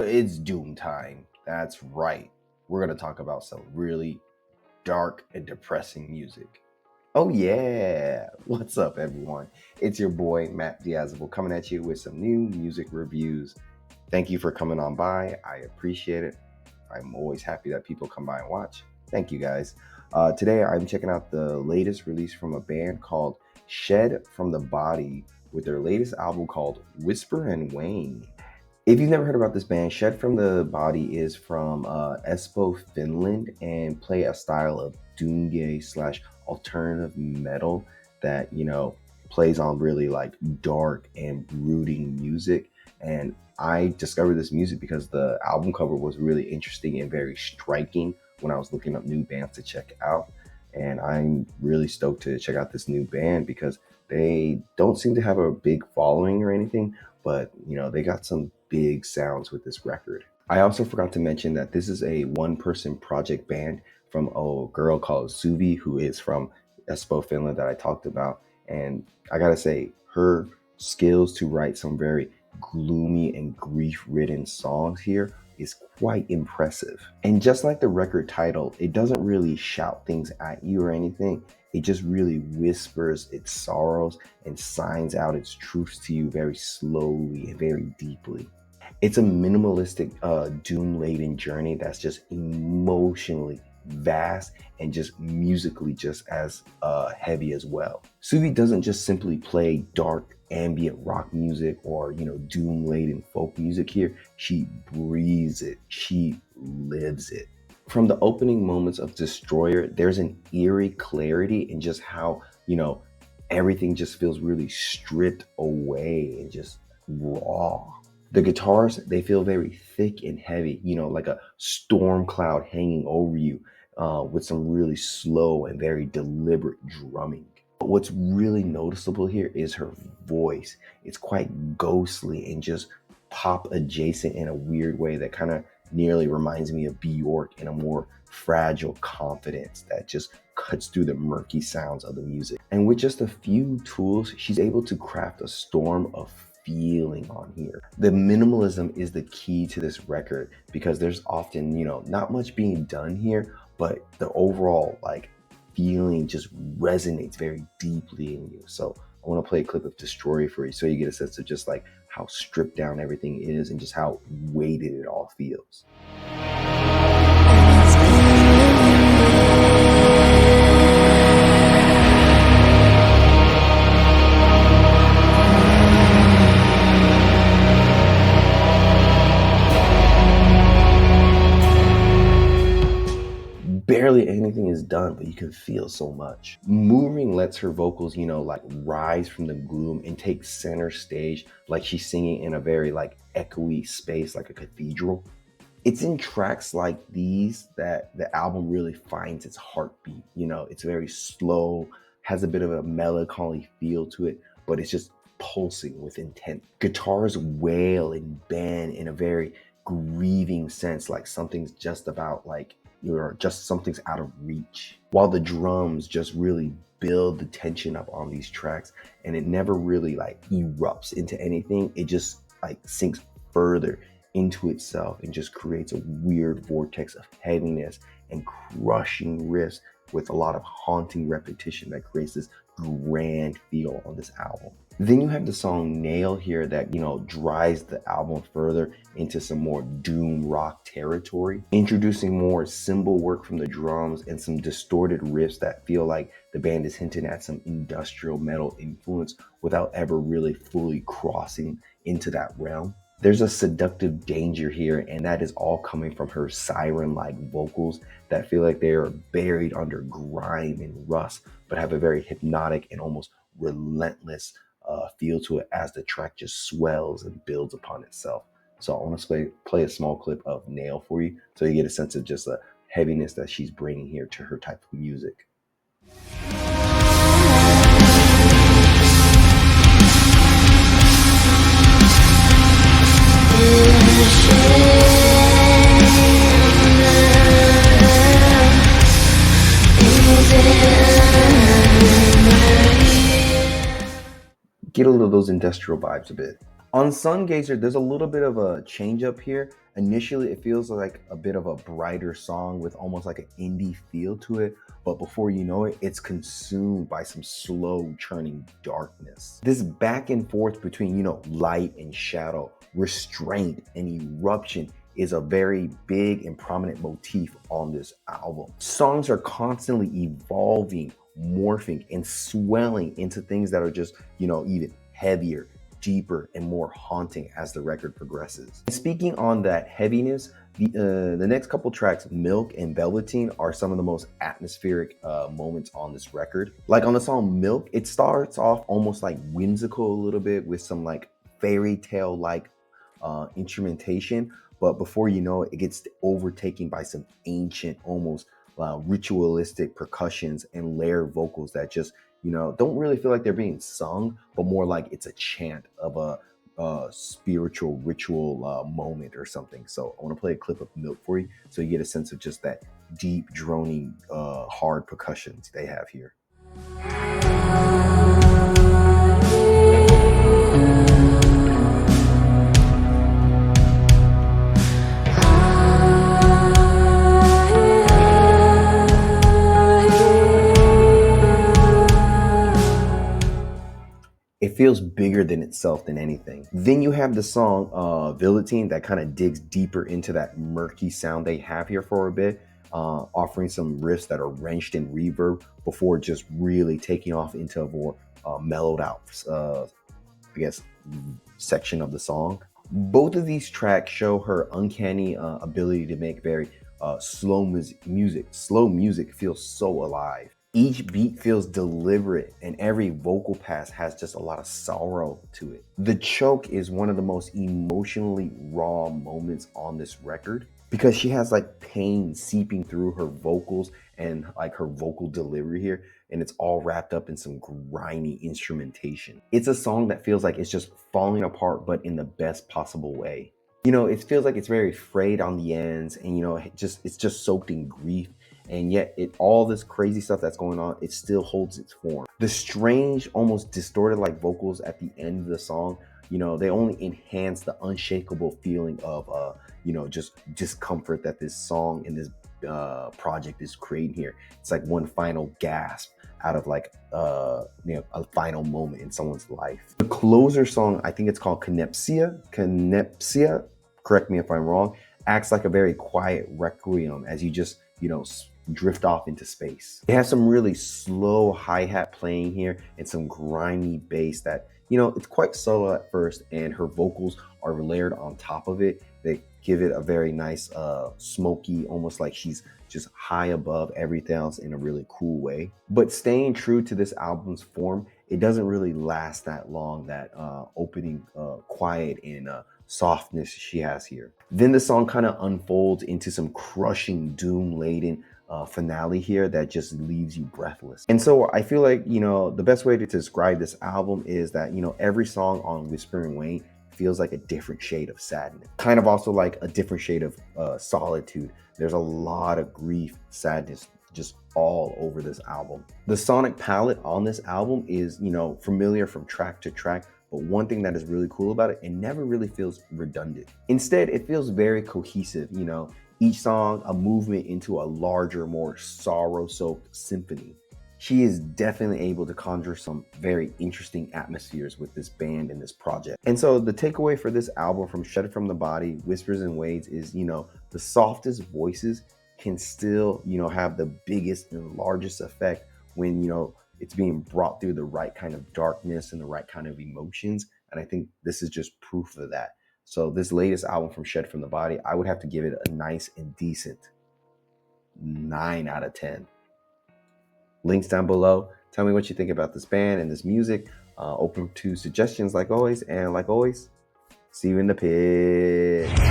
It's doom time. That's right. We're going to talk about some really dark and depressing music. Oh yeah! What's up, everyone? It's your boy, Matt Diazable, coming at you with some new music reviews. Thank you for coming on by. I appreciate it. I'm always happy that people come by and watch. Thank you, guys. Today, I'm checking out the latest release from a band called Shedfromthebody with their latest album called Whisper and Wane. If you've never heard about this band, Shedfromthebody is from Espoo, Finland, and play a style of Doomgaze slash alternative metal that, plays on really like dark and brooding music. And I discovered this music because the album cover was really interesting and very striking when I was looking up new bands to check out. And I'm really stoked to check out this new band because they don't seem to have a big following or anything, but they got some big sounds with this record. I also forgot to mention that this is a one-person project band from a girl called Suvi, who is from Espoo, Finland, that I talked about. And I gotta say, her skills to write some very gloomy and grief-ridden songs here is quite impressive. And just like the record title, it doesn't really shout things at you or anything. It just really whispers its sorrows and signs out its truths to you very slowly and very deeply. It's a minimalistic, doom-laden journey that's just emotionally vast and just musically just as heavy as well. Suvi doesn't just simply play dark ambient rock music or doom-laden folk music here. She breathes it. She lives it. From the opening moments of Destroyer, there's an eerie clarity in just how everything just feels really stripped away and just raw. The guitars, they feel very thick and heavy, like a storm cloud hanging over you, with some really slow and very deliberate drumming. But what's really noticeable here is her voice. It's quite ghostly and just pop adjacent in a weird way that kind of nearly reminds me of Bjork in a more fragile confidence that just cuts through the murky sounds of the music. And with just a few tools, she's able to craft a storm of feeling on here. The minimalism is the key to this record because there's often, not much being done here, but the overall feeling just resonates very deeply in you. So I want to play a clip of Destroyer for you so you get a sense of just how stripped down everything is and just how weighted it all feels. Barely anything is done, but you can feel so much. Mooring lets her vocals, rise from the gloom and take center stage, like she's singing in a very echoey space, like a cathedral. It's in tracks like these that the album really finds its heartbeat. It's very slow, has a bit of a melancholy feel to it, but it's just pulsing with intent. Guitars wail and bend in a very grieving sense, like something's just about something's out of reach, while the drums just really build the tension up on these tracks, and it never really erupts into anything. It just sinks further into itself and just creates a weird vortex of heaviness and crushing riffs with a lot of haunting repetition that creates this grand feel on this album. Then you have the song Nail here that drives the album further into some more doom rock territory, introducing more cymbal work from the drums and some distorted riffs that feel like the band is hinting at some industrial metal influence without ever really fully crossing into that realm. There's a seductive danger here, and that is all coming from her siren-like vocals that feel like they are buried under grime and rust, but have a very hypnotic and almost relentless feel to it as the track just swells and builds upon itself. So I want to play a small clip of Nail for you so you get a sense of just the heaviness that she's bringing here to her type of music. Get a little of those industrial vibes a bit. On Sungazer, there's a little bit of a change up here. Initially, it feels like a bit of a brighter song with almost like an indie feel to it, but before you know it, it's consumed by some slow churning darkness. This back and forth between, light and shadow, restraint and eruption is a very big and prominent motif on this album. Songs are constantly evolving, morphing, and swelling into things that are just, even heavier, deeper, and more haunting as the record progresses. And speaking on that heaviness, the next couple tracks, Milk and Velveteen, are some of the most atmospheric moments on this record. Like on the song Milk, it starts off almost like whimsical a little bit with some like fairy tale like instrumentation, but before you know it, it gets overtaken by some ancient, almost ritualistic percussions and layered vocals that just don't really feel like they're being sung, but more like it's a chant of a spiritual ritual moment or something. So I want to play a clip of Milk for you so you get a sense of just that deep, droning, hard percussions they have here. It feels bigger than itself than anything. Then you have the song Velveteen that kind of digs deeper into that murky sound they have here for a bit, offering some riffs that are wrenched in reverb before just really taking off into a more mellowed out, section of the song. Both of these tracks show her uncanny ability to make very slow music. Slow music feels so alive. Each beat feels deliberate and every vocal pass has just a lot of sorrow to it. The choke is one of the most emotionally raw moments on this record because she has like pain seeping through her vocals and like her vocal delivery here, and it's all wrapped up in some grimy instrumentation. It's a song that feels like it's just falling apart, but in the best possible way. It feels like it's very frayed on the ends, and it's just soaked in grief. And yet all this crazy stuff that's going on, it still holds its form. The strange, almost distorted like vocals at the end of the song, they only enhance the unshakable feeling of just discomfort that this song and this project is creating here. It's like one final gasp out of like a final moment in someone's life. The closer song, I think it's called Canepsia, correct me if I'm wrong, acts like a very quiet requiem as you just drift off into space. It has some really slow hi-hat playing here and some grimy bass that it's quite subtle at first, and her vocals are layered on top of it. They give it a very nice smoky, almost like she's just high above everything else in a really cool way. But staying true to this album's form, it doesn't really last that long, that opening quiet and softness she has here. Then the song kind of unfolds into some crushing, doom-laden finale here that just leaves you breathless. And so I feel like, the best way to describe this album is that, every song on Whisper and Wane feels like a different shade of sadness. Kind of also like a different shade of solitude. There's a lot of grief, sadness, just all over this album. The sonic palette on this album is, familiar from track to track, but one thing that is really cool about it, it never really feels redundant. Instead, it feels very cohesive, each song a movement into a larger, more sorrow-soaked symphony. She is definitely able to conjure some very interesting atmospheres with this band and this project. And so the takeaway for this album from Shedfromthebody, Whispers and Wanes is, the softest voices can still, have the biggest and largest effect when, it's being brought through the right kind of darkness and the right kind of emotions. And I think this is just proof of that. So this latest album from Shedfromthebody, I would have to give it a nice and decent 9 out of 10. Links down below. Tell me what you think about this band and this music. Open to suggestions like always. And like always, see you in the pit.